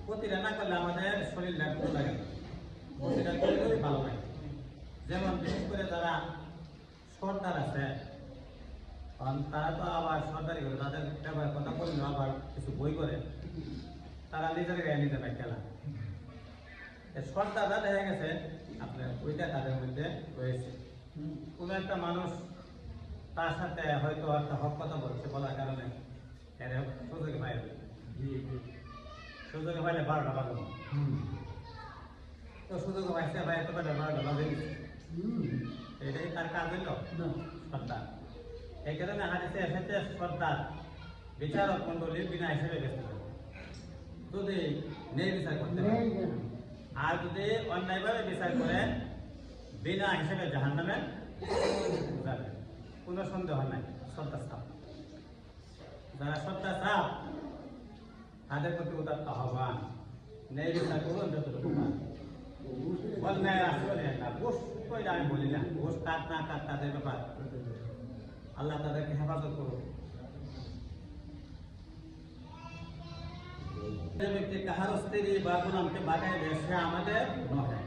প্রতিটা না করলে আমাদের শরীরটা ভালো লাগে না, প্রতিটা করলেই ভালো লাগে। যেমন বিশেষ করে যারা সর্দার আছে, কারণ তারা তো আবার সরকারি করে তাদের ব্যবহার কথা বললে আবার কিছু বই করে, তারা নিজের গায়ে নিতে পারে খেলা। সর্দাররা দেখা গেছে আপনার ওইটা তাদের মধ্যে রয়েছে। কোনো একটা মানুষ তার সাথে হয়তো একটা হক কথা বলছে, বলার কারণে সুযোগে পাইবে, সুযোগে পাইলে 12টা বাজবে, তো সুযোগে পাইছে ভাই এত পাইলে 12টা বাজে দিচ্ছে, এটাই তার কাজ হইল সর্দার। এই কারণে হাদিসে এসেছে সর্দার বিচারক মন্ডলী বিনা হিসেবে ব্যস্ত থাকে, যদি নেই বিচার করতে পারে, আর যদি অন্যায়ভাবে বিচার করে বিনা হিসেবে জাহান্নামে যাবে, কোনো সন্দেহ নাই। সর্দার সাপ, যারা সর্দার সাপ তাদের প্রতি উদাত্ত আহ্বান, নেই বিচার করুন যতটুকু অন্যায় আসলে না, ঘুষ কই আমি বলি না, ঘুষ কাট না কাট তাদের ব্যাপার, আল্লাহ তাদেরকে হেফাজত করুন। যে ব্যক্তি কাহার স্ত্রী বা গোলামকে বাগাইবে সে আমাদের নহে,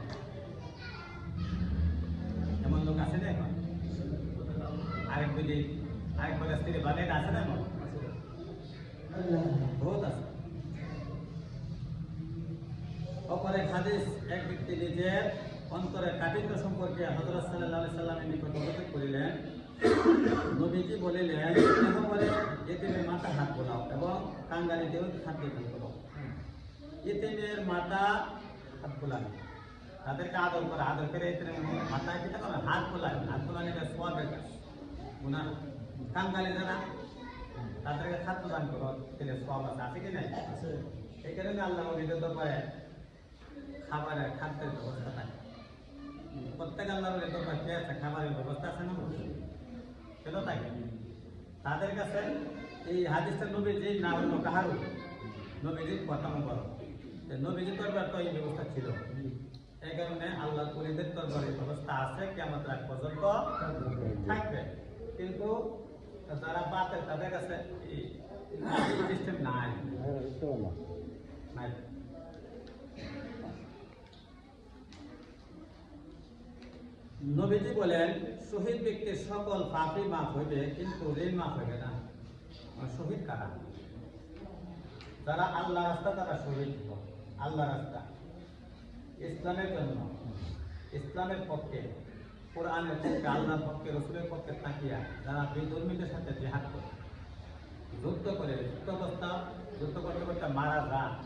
এমন লোক আছে না এখন? আরেকবার স্ত্রী বাগাইতে আছে না এমন? বহুত আছে। অপরে হাদিস, এক ব্যক্তি নিজের অন্তরের কাঠিন্য সম্পর্কে হযরত সাল্লাল্লাহু আলাইহি সাল্লামের নিকট অবগত করিলেন। নবীজি বলিলেন, একেবারে এতিমের মাথা হাত বোলাও এবং কাঙ্গালিতেও খাদ্য দান করো। এতিমের মাথা হাত বোলানো, তাদেরকে আদর করে, আদর করে এতিমের মাথায় কি করো, হাত বোলানো, হাত বোলানো এটা সওয়াবের কাজ, গুনাহ। কাঙ্গালি যারা, তাদেরকে খাদ্য দান করো, তাহলে সওয়াব আছে কি নাই? এই কারণে আল্লাহ নবীদের দরবারে খাবারের খাদ্যের ব্যবস্থা থাকে, প্রত্যেক আল্লাহ নবীর দরবারে কি আছে? খাবারের ব্যবস্থা আছে না? সেটা থাকে তাদের কাছে। এই হাদিসটা নবীজি না হইল কাহারও, নবীজির কথা বলো, নবীজির দরবার তো এই ব্যবস্থা ছিল। এই কারণে আল্লাহ কুলিদের দরবারের ব্যবস্থা আছে, কিয়ামত রাত পর্যন্ত থাকবে। কিন্তু যারা বাতের তাদের কাছে এই সিস্টেম নাই, নাই। নবীজি বলেন, শহীদ ব্যক্তির সকল পাপই মাফ হইবে, কিন্তু ঋণ মাফ হইবে না। শহীদ কারা? যারা আল্লাহ রাস্তা, তারা শহীদ। আল্লাহ রাস্তা, ইসলামের জন্য, ইসলামের পক্ষে, কোরআনের পক্ষে, আল্লাহর পক্ষে, রসুলের পক্ষে তাকিয়া যারা বিধর্মীদের সাথে জিহাদ করে, যুদ্ধ করে, যুদ্ধ করতে করতে মারা যান,